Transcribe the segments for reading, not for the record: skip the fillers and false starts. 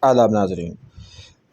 आदाब नाज़रीन,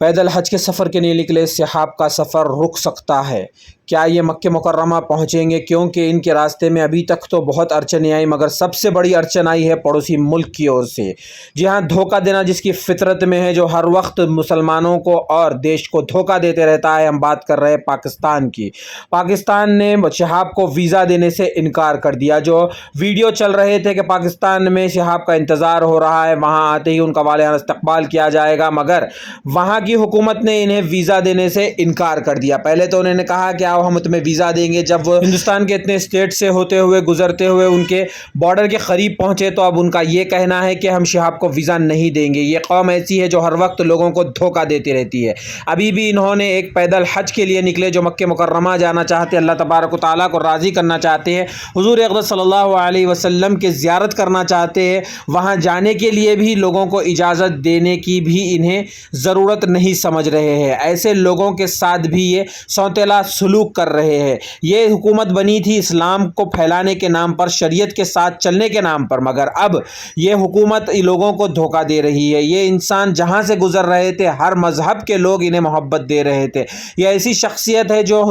पैदल हज के सफ़र के लिए निकले सहाब का सफ़र रुक सकता है। क्या ये मक्के मुकर्रमा पहुँचेंगे? क्योंकि इनके रास्ते में अभी तक तो बहुत अड़चनें आई, मगर सबसे बड़ी अड़चन आई है पड़ोसी मुल्क की ओर से। जी हाँ, धोखा देना जिसकी फितरत में है, जो हर वक्त मुसलमानों को और देश को धोखा देते रहता है। हम बात कर रहे हैं पाकिस्तान की। पाकिस्तान ने शहाब को वीज़ा देने से इनकार कर दिया। जो वीडियो चल रहे थे कि पाकिस्तान में शहाब का इंतज़ार हो रहा है, वहाँ आते ही उनका वालियाना इस्तकबाल किया जाएगा, मगर वहाँ की हुकूमत ने इन्हें वीज़ा देने से इनकार कर दिया। पहले तो उन्होंने कहा कि आओ हम तुम्हें वीज़ा देंगे। जब वो हिंदुस्तान के इतने स्टेट से होते हुए गुजरते हुए उनके बॉर्डर के करीब पहुँचे, तो अब उनका ये कहना है कि हम शहाब को वीज़ा नहीं देंगे। ये कौम ऐसी है जो हर वक्त लोगों को धोखा देती रहती है। अभी भी इन्होंने एक पैदल हज के लिए निकले, जो मक्के मुकर्रमा जाना चाहते, अल्लाह तबारक व तआला को राज़ी करना चाहते हैं, हुज़ूर अक़दस सल्लल्लाहु अलैहि वसल्लम के ज़ियारत करना चाहते हैं। वहाँ जाने के लिए भी लोगों को इजाज़त देने की भी इन्हें ज़रूरत नहीं समझ रहे हैं। ऐसे लोगों के साथ भी ये सौतेला सलूक कर रहे हैं। ये हुकूमत बनी थी इस्लाम को फैलाने के नाम पर, शरीयत के साथ चलने के नाम पर, मगर अब ये हुकूमत लोगों को धोखा दे रही है। ये इंसान जहाँ से गुजर रहे थे, हर मज़हब के लोग इन्हें मोहब्बत दे रहे थे। ये ऐसी शख्सियत है जो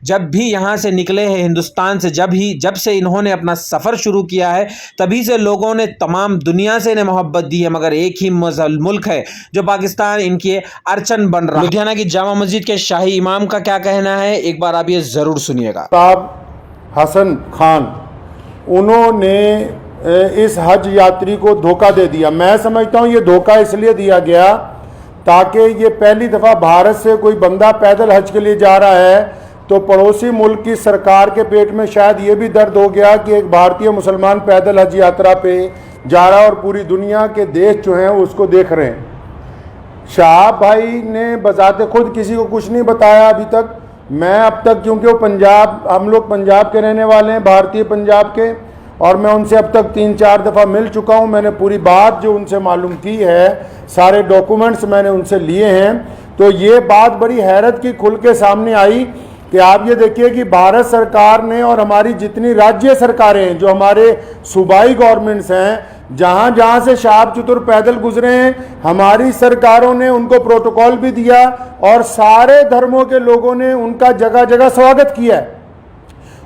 जब भी यहाँ से निकले हैं हिंदुस्तान से, जब से इन्होंने अपना सफ़र शुरू किया है, तभी से लोगों ने तमाम दुनिया से इन्हें मोहब्बत दी है, मगर एक ही मुल्क है जो पाकिस्तान इनकी अड़चन बन रहा है। लुधियाना की जामा मस्जिद के शाही इमाम का क्या कहना है, एक बार आप ये ज़रूर सुनिएगा। साहब हसन खान, उन्होंने इस हज यात्री को धोखा दे दिया। मैं समझता हूँ ये धोखा इसलिए दिया गया ताकि ये पहली दफ़ा भारत से कोई बंदा पैदल हज के लिए जा रहा है, तो पड़ोसी मुल्क की सरकार के पेट में शायद ये भी दर्द हो गया कि एक भारतीय मुसलमान पैदल हज यात्रा पे जा रहा है और पूरी दुनिया के देश जो हैं उसको देख रहे हैं। शहाब भाई ने बजाते खुद किसी को कुछ नहीं बताया अभी तक। मैं अब तक, क्योंकि वो पंजाब, हम लोग पंजाब के रहने वाले हैं, भारतीय पंजाब के, और मैं उनसे अब तक 3-4 दफ़ा मिल चुका हूँ। मैंने पूरी बात जो उनसे मालूम की है, सारे डॉक्यूमेंट्स मैंने उनसे लिए हैं। तो ये बात बड़ी हैरत की खुल के सामने आई कि आप ये देखिए कि भारत सरकार ने और हमारी जितनी राज्य सरकारें हैं, जो हमारे सूबाई गवर्नमेंट्स हैं, जहाँ जहाँ से शहाब चतुर पैदल गुजरे हैं, हमारी सरकारों ने उनको प्रोटोकॉल भी दिया और सारे धर्मों के लोगों ने उनका जगह जगह स्वागत किया है।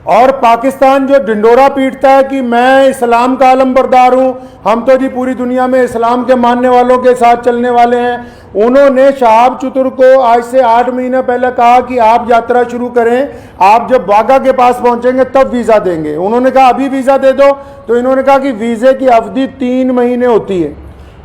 और पाकिस्तान जो ढिंडोरा पीटता है कि मैं इस्लाम का आलमबरदार हूँ, हम तो जी पूरी दुनिया में इस्लाम के मानने वालों के साथ चलने वाले हैं, उन्होंने शहाब चतुर को आज से 8 महीने पहले कहा कि आप यात्रा शुरू करें, आप जब वाघा के पास पहुंचेंगे तब वीज़ा देंगे। उन्होंने कहा अभी वीज़ा दे दो, तो इन्होंने कहा कि वीज़े की अवधि 3 महीने होती है।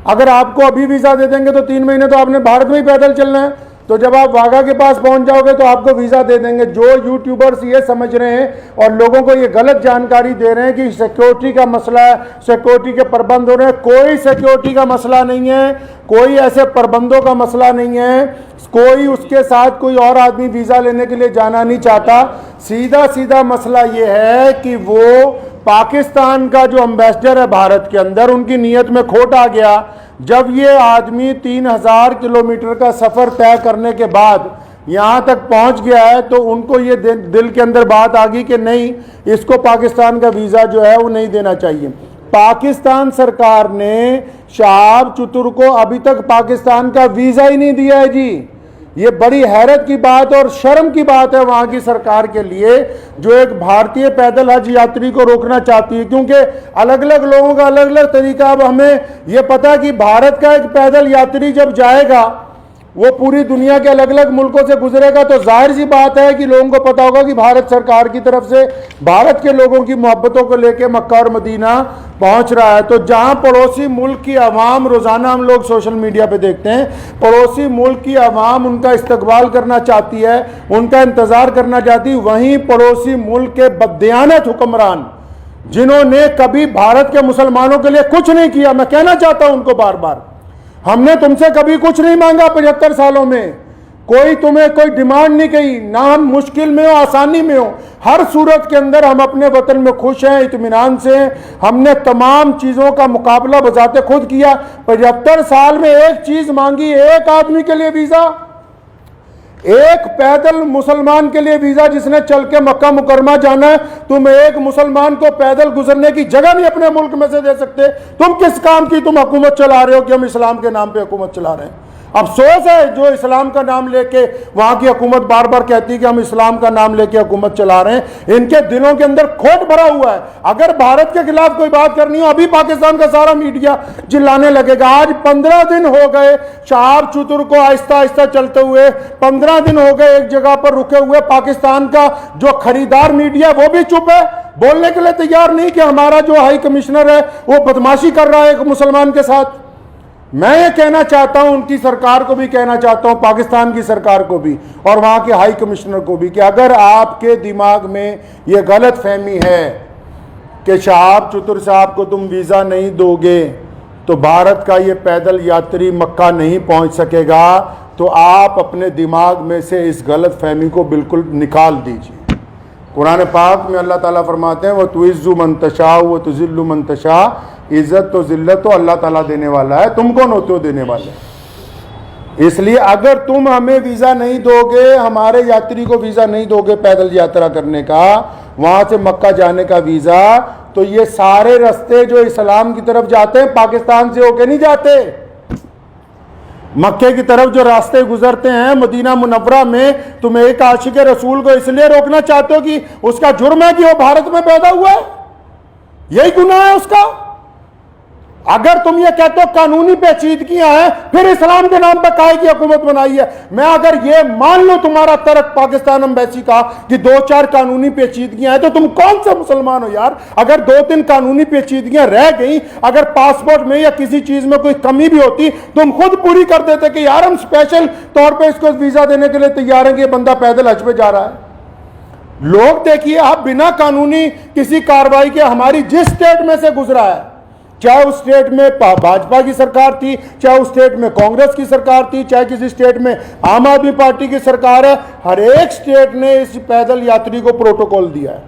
अगर आपको अभी वीज़ा दे देंगे तो 3 महीने तो आपने भारत में ही पैदल चलना है, तो जब आप वाघा के पास पहुंच जाओगे तो आपको वीज़ा दे देंगे। जो यूट्यूबर्स ये समझ रहे हैं और लोगों को ये गलत जानकारी दे रहे हैं कि सिक्योरिटी का मसला है, सिक्योरिटी के प्रबंध हो रहे हैं, कोई सिक्योरिटी का मसला नहीं है, कोई ऐसे प्रबंधों का मसला नहीं है, कोई उसके साथ कोई और आदमी वीज़ा लेने के लिए जाना नहीं चाहता। सीधा सीधा मसला ये है कि वो पाकिस्तान का जो एम्बेसडर है भारत के अंदर, उनकी नीयत में खोट आ गया। जब ये आदमी 3000 किलोमीटर का सफ़र तय करने के बाद यहाँ तक पहुँच गया है, तो उनको ये दिल के अंदर बात आ गई कि नहीं, इसको पाकिस्तान का वीज़ा जो है वो नहीं देना चाहिए। पाकिस्तान सरकार ने शहाब चतुर को अभी तक पाकिस्तान का वीज़ा ही नहीं दिया है जी। ये बड़ी हैरत की बात और शर्म की बात है वहाँ की सरकार के लिए, जो एक भारतीय पैदल हज यात्री को रोकना चाहती है, क्योंकि अलग अलग लोगों का अलग अलग तरीका। अब हमें ये पता कि भारत का एक पैदल यात्री जब जाएगा, वो पूरी दुनिया के अलग अलग मुल्कों से गुजरेगा, तो जाहिर सी बात है कि लोगों को पता होगा कि भारत सरकार की तरफ से भारत के लोगों की मोहब्बतों को लेकर मक्का और मदीना पहुंच रहा है। तो जहां पड़ोसी मुल्क की आवाम, रोज़ाना हम लोग सोशल मीडिया पे देखते हैं, पड़ोसी मुल्क की आवाम उनका इस्तकबाल करना चाहती है, उनका इंतज़ार करना चाहती है, वहीं पड़ोसी मुल्क के बददियानत हुक्मरान, जिन्होंने कभी भारत के मुसलमानों के लिए कुछ नहीं किया, मैं कहना चाहता हूं उनको बार बार, हमने तुमसे कभी कुछ नहीं मांगा 75 सालों में, कोई तुम्हें कोई डिमांड नहीं की, ना हम मुश्किल में हो आसानी में हो, हर सूरत के अंदर हम अपने वतन में खुश हैं, इत्मीनान से हैं। हमने तमाम चीज़ों का मुकाबला बजाते खुद किया। 75 साल में एक चीज़ मांगी, एक आदमी के लिए वीज़ा, एक पैदल मुसलमान के लिए वीज़ा जिसने चल के मक्का मुकरमा जाना है। तुम एक मुसलमान को पैदल गुजरने की जगह नहीं अपने मुल्क में से दे सकते। तुम किस काम की तुम हुकूमत चला रहे हो कि हम इस्लाम के नाम पे हुकूमत चला रहे हैं? अफसोस है जो इस्लाम का नाम लेके वहां की हुकूमत बार बार कहती है कि हम इस्लाम का नाम लेके हुकूमत चला रहे हैं, इनके दिलों के अंदर खोट भरा हुआ है। अगर भारत के खिलाफ कोई बात करनी हो, अभी पाकिस्तान का सारा मीडिया चिल्लाने लगेगा। आज 15 दिन हो गए शहाब चतुर को आहिस्ता आहिस्ता चलते हुए, 15 दिन हो गए एक जगह पर रुके हुए। पाकिस्तान का जो खरीदार मीडिया वो भी चुप है, बोलने के लिए तैयार नहीं कि हमारा जो हाई कमिश्नर है वो बदमाशी कर रहा है एक मुसलमान के साथ। मैं ये कहना चाहता हूं, उनकी सरकार को भी कहना चाहता हूं, पाकिस्तान की सरकार को भी और वहां के हाई कमिश्नर को भी, कि अगर आपके दिमाग में ये गलत फहमी है कि शहाब चतुर साहब को तुम वीज़ा नहीं दोगे तो भारत का ये पैदल यात्री मक्का नहीं पहुंच सकेगा, तो आप अपने दिमाग में से इस गलत फहमी को बिल्कुल निकाल दीजिए। कुरान पाक में अल्लाह ताला फरमाते हैं, वो तुइज़्ज़ु मन तशा व तुज़िल्लु मन तशा, इज़्ज़त तो ज़िल्लत तो अल्लाह ताला देने वाला है, तुम कौन होते हो देने वाले। इसलिए अगर तुम हमें वीज़ा नहीं दोगे, हमारे यात्री को वीज़ा नहीं दोगे पैदल यात्रा करने का, वहाँ से मक्का जाने का वीज़ा, तो ये सारे रास्ते जो इस्लाम की तरफ जाते हैं पाकिस्तान से होके नहीं जाते। मक्के की तरफ जो रास्ते गुजरते हैं मदीना मुनव्वरा में, तुम एक आशिक रसूल को इसलिए रोकना चाहते हो कि उसका जुर्म है कि वो भारत में पैदा हुआ है, यही गुनाह है उसका। अगर तुम ये कहते हो कानूनी पेचीदगियां हैं, फिर इस्लाम के नाम पर काहे की हुकूमत बनाई है। मैं अगर ये मान लो तुम्हारा तर्क पाकिस्तान एम्बेसी का कि 2-4 कानूनी पेचीदगियां हैं, तो तुम कौन सा मुसलमान हो यार। अगर 2-3 कानूनी पेचीदगियां रह गई, अगर पासपोर्ट में या किसी चीज में कोई कमी भी होती, तुम खुद पूरी कर देते कि यार हम स्पेशल तौर पर इसको वीजा देने के लिए तैयार हैं कि ये बंदा पैदल हज पे जा रहा है। लोग देखिए, आप बिना कानूनी किसी कार्रवाई के, हमारी जिस स्टेट में से गुजरा है, चाहे उस स्टेट में भाजपा की सरकार थी, चाहे उस स्टेट में कांग्रेस की सरकार थी, चाहे किसी स्टेट में आम आदमी पार्टी की सरकार है, हर एक स्टेट ने इस पैदल यात्री को प्रोटोकॉल दिया है,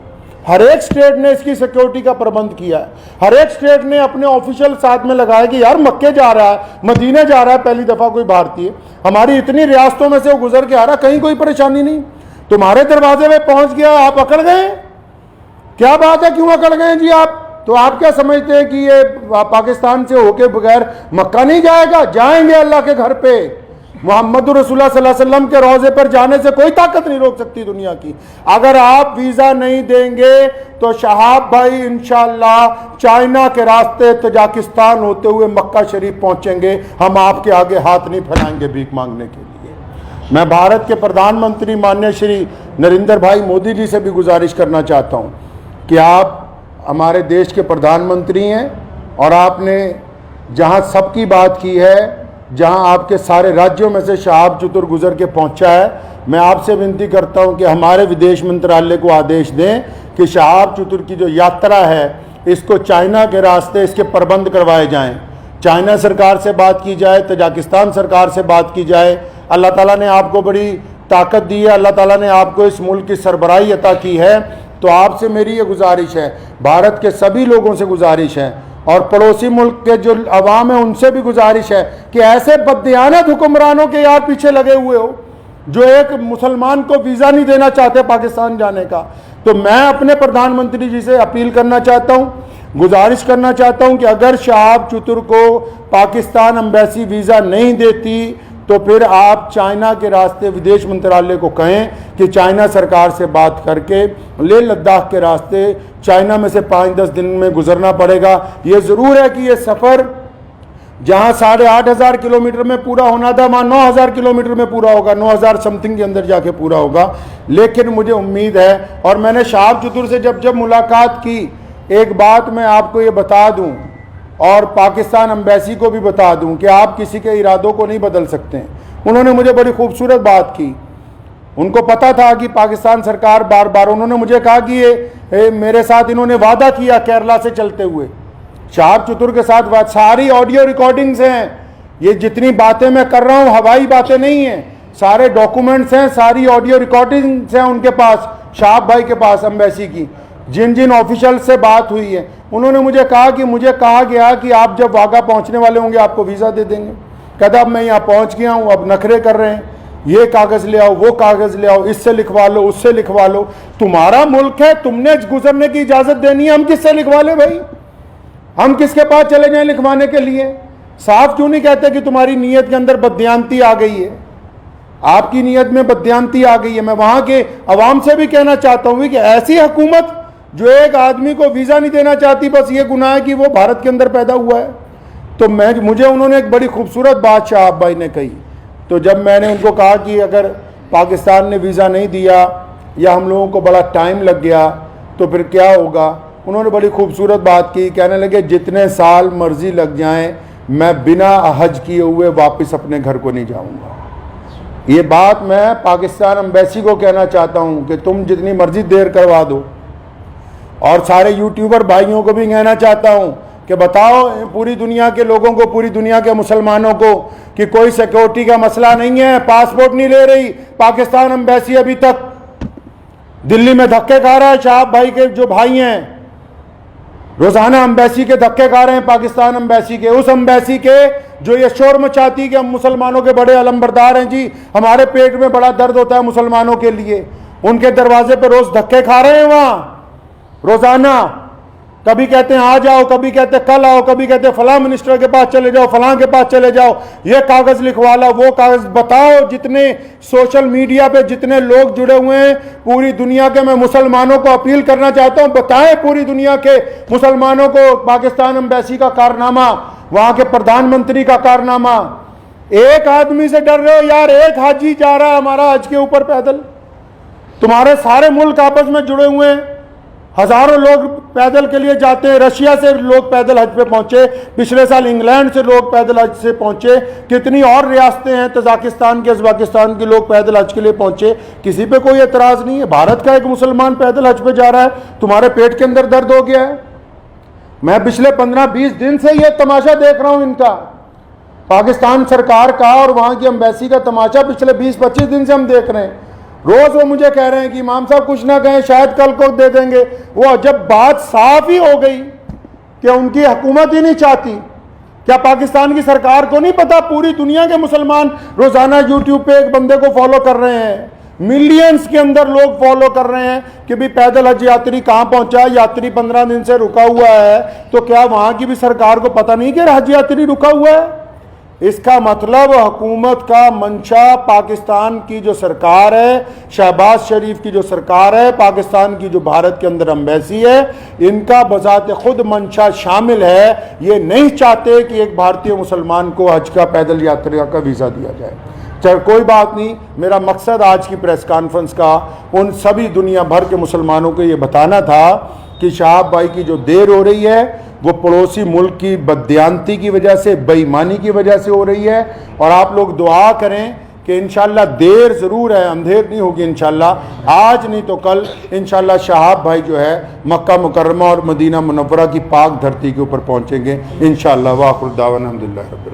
हर एक स्टेट ने इसकी सिक्योरिटी का प्रबंध किया है, हर एक स्टेट ने अपने ऑफिशियल साथ में लगाया कि यार मक्के जा रहा है, मदीने जा रहा है पहली दफा कोई भारतीय, हमारी इतनी रियासतों में से वो गुजर के आ रहा, कहीं कोई परेशानी नहीं, तुम्हारे दरवाजे में पहुंच गया, आप अकड़ गए। क्या बात है, क्यों अकड़ गए जी आप? तो आप क्या समझते हैं कि ये पाकिस्तान से होके बगैर मक्का नहीं जाएगा? जाएंगे अल्लाह के घर पे। मोहम्मद रसूलुल्लाह सल्लल्लाहु अलैहि वसल्लम के रोजे पर जाने से कोई ताकत नहीं रोक सकती दुनिया की। अगर आप वीजा नहीं देंगे तो शहाब भाई इंशाअल्लाह चाइना के रास्ते तजाकिस्तान होते हुए मक्का शरीफ पहुंचेंगे। हम आपके आगे हाथ नहीं फैलाएंगे भीख मांगने के लिए। मैं भारत के प्रधानमंत्री माननीय श्री नरेंद्र भाई मोदी जी से भी गुजारिश करना चाहता हूं कि आप हमारे देश के प्रधानमंत्री हैं और आपने जहां सबकी बात की है, जहां आपके सारे राज्यों में से शहाब चतुर गुजर के पहुंचा है, मैं आपसे विनती करता हूं कि हमारे विदेश मंत्रालय को आदेश दें कि शहाब चतुर की जो यात्रा है इसको चाइना के रास्ते इसके प्रबंध करवाए जाएं। चाइना सरकार से बात की जाए, तजाकिस्तान सरकार से बात की जाए। अल्लाह ताला ने आपको बड़ी ताकत दी है, अल्लाह ताला ने आपको इस मुल्क की सरबराही अता की है, तो आपसे मेरी ये गुजारिश है, भारत के सभी लोगों से गुजारिश है और पड़ोसी मुल्क के जो अवाम है उनसे भी गुजारिश है कि ऐसे बददियानत हुक्मरानों के यार पीछे लगे हुए हो जो एक मुसलमान को वीज़ा नहीं देना चाहते पाकिस्तान जाने का। तो मैं अपने प्रधानमंत्री जी से अपील करना चाहता हूँ, गुजारिश करना चाहता हूँ कि अगर शहाब चतुर को पाकिस्तान एम्बेसी वीज़ा नहीं देती तो फिर आप चाइना के रास्ते विदेश मंत्रालय को कहें कि चाइना सरकार से बात करके लेह लद्दाख के रास्ते चाइना में से 5-10 दिन में गुजरना पड़ेगा। ये ज़रूर है कि ये सफ़र जहाँ 8,500 किलोमीटर में पूरा होना था वहाँ 9,000 किलोमीटर में पूरा होगा, 9,000 समथिंग के अंदर जाके पूरा होगा। लेकिन मुझे उम्मीद है, और मैंने शहाब चतुर से जब मुलाकात की, एक बात मैं आपको ये बता दूँ और पाकिस्तान एम्बेसी को भी बता दूं कि आप किसी के इरादों को नहीं बदल सकते हैं। उन्होंने मुझे बड़ी खूबसूरत बात की, उनको पता था कि पाकिस्तान सरकार बार बार, उन्होंने मुझे कहा कि ये मेरे साथ इन्होंने वादा किया केरला से चलते हुए, शहाब चतुर के साथ सारी ऑडियो रिकॉर्डिंग्स हैं, ये जितनी बातें मैं कर रहा हूँ हवाई बातें नहीं हैं, सारे डॉक्यूमेंट्स हैं, सारी ऑडियो रिकॉर्डिंग्स हैं उनके पास, शहाब भाई के पास एम्बेसी की, जिन जिन ऑफिशियल से बात हुई है। उन्होंने मुझे कहा कि मुझे कहा गया कि आप जब वाघा पहुंचने वाले होंगे आपको वीज़ा दे देंगे। कहता अब मैं यहाँ पहुंच गया हूँ, अब नखरे कर रहे हैं, ये कागज़ ले आओ, वो कागज़ ले आओ, इससे लिखवा लो, उससे लिखवा लो। तुम्हारा मुल्क है, तुमने गुजरने की इजाज़त देनी है, हम किससे लिखवा ले भाई? हम किसके पास चले जाएं लिखवाने के लिए? साफ क्यों नहीं कहते कि तुम्हारी नीयत के अंदर बददियानती आ गई है, आपकी नीयत में बददियानती आ गई है। मैं वहां के अवाम से भी कहना चाहता हूं कि ऐसी हुकूमत जो एक आदमी को वीज़ा नहीं देना चाहती, बस ये गुनाह है कि वो भारत के अंदर पैदा हुआ है। तो मुझे उन्होंने एक बड़ी खूबसूरत बात शहाब भाई ने कही। तो जब मैंने उनको कहा कि अगर पाकिस्तान ने वीज़ा नहीं दिया या हम लोगों को बड़ा टाइम लग गया तो फिर क्या होगा, उन्होंने बड़ी खूबसूरत बात की। कहने लगे जितने साल मर्जी लग जाएं, मैं बिना हज किए हुए वापस अपने घर को नहीं जाऊंगा। ये बात मैं पाकिस्तान एम्बेसी को कहना चाहता हूं कि तुम जितनी मर्जी देर करवा दो, और सारे यूट्यूबर भाइयों को भी कहना चाहता हूं कि बताओ पूरी दुनिया के लोगों को, पूरी दुनिया के मुसलमानों को कि कोई सिक्योरिटी का मसला नहीं है, पासपोर्ट नहीं ले रही पाकिस्तान एम्बेसी। अभी तक दिल्ली में धक्के खा रहा है शहाब भाई के जो भाई हैं, रोजाना एम्बेसी के धक्के खा रहे हैं, पाकिस्तान एम्बेसी के, उस एम्बेसी के जो ये शोर मचाती कि हम मुसलमानों के बड़े अलमबरदार हैं जी, हमारे पेट में बड़ा दर्द होता है मुसलमानों के लिए। उनके दरवाजे पर रोज धक्के खा रहे हैं वहां रोजाना। कभी कहते हैं आ जाओ, कभी कहते हैं कल आओ, कभी कहते हैं फलां मिनिस्टर के पास चले जाओ, फलां के पास चले जाओ, ये कागज लिखवा लो, वो कागज। बताओ जितने सोशल मीडिया पे जितने लोग जुड़े हुए हैं पूरी दुनिया के, मैं मुसलमानों को अपील करना चाहता हूं, बताएं पूरी दुनिया के मुसलमानों को पाकिस्तान एम्बेसी का कारनामा, वहां के प्रधानमंत्री का कारनामा। एक आदमी से डर रहे हो यार, एक हाजी जा रहा है हमारा हज के ऊपर पैदल। तुम्हारे सारे मुल्क आपस में जुड़े हुए हैं, हजारों लोग पैदल के लिए जाते हैं। रशिया से लोग पैदल हज पे पहुंचे, पिछले साल इंग्लैंड से लोग पैदल हज से पहुंचे, कितनी और रियासतें हैं, तजाकिस्तान के, उज़्बेकिस्तान के लोग पैदल हज के लिए पहुंचे। किसी पे कोई एतराज नहीं है। भारत का एक मुसलमान पैदल हज पे जा रहा है, तुम्हारे पेट के अंदर दर्द हो गया है। मैं पिछले 15-20 दिन से यह तमाशा देख रहा हूं इनका, पाकिस्तान सरकार का और वहां की एम्बेसी का तमाशा पिछले 20-25 दिन से हम देख रहे हैं। रोज वो मुझे कह रहे हैं कि इमाम साहब कुछ ना कहें, शायद कल को दे देंगे। वो जब बात साफ ही हो गई कि उनकी हुकूमत ही नहीं चाहती, क्या पाकिस्तान की सरकार को नहीं पता पूरी दुनिया के मुसलमान रोजाना यूट्यूब पे एक बंदे को फॉलो कर रहे हैं, मिलियंस के अंदर लोग फॉलो कर रहे हैं कि भी पैदल हज यात्री कहां पहुंचा, यात्री 15 दिन से रुका हुआ है। तो क्या वहां की भी सरकार को पता नहीं कि हज यात्री रुका हुआ है? इसका मतलब हुकूमत का मंशा, पाकिस्तान की जो सरकार है, शहबाज शरीफ की जो सरकार है, पाकिस्तान की जो भारत के अंदर एम्बेसी है, इनका बजाते खुद मंशा शामिल है। ये नहीं चाहते कि एक भारतीय मुसलमान को हज का पैदल यात्रा का वीज़ा दिया जाए। चल कोई बात नहीं, मेरा मकसद आज की प्रेस कॉन्फ्रेंस का उन सभी दुनिया भर के मुसलमानों को ये बताना था कि शहाब भाई की जो देर हो रही है वो पड़ोसी मुल्क की बददियानती की वजह से, बेईमानी की वजह से हो रही है। और आप लोग दुआ करें कि इंशाल्लाह देर ज़रूर है, अंधेर नहीं होगी इंशाल्लाह। आज नहीं तो कल इंशाल्लाह शहाब भाई जो है मक्का मुकर्रमा और मदीना मुनव्वरा की पाक धरती के ऊपर पहुँचेंगे इंशाल्लाह। वाखिर दावाना अल्हम्दुलिल्लाह रब्बिल आलमीन।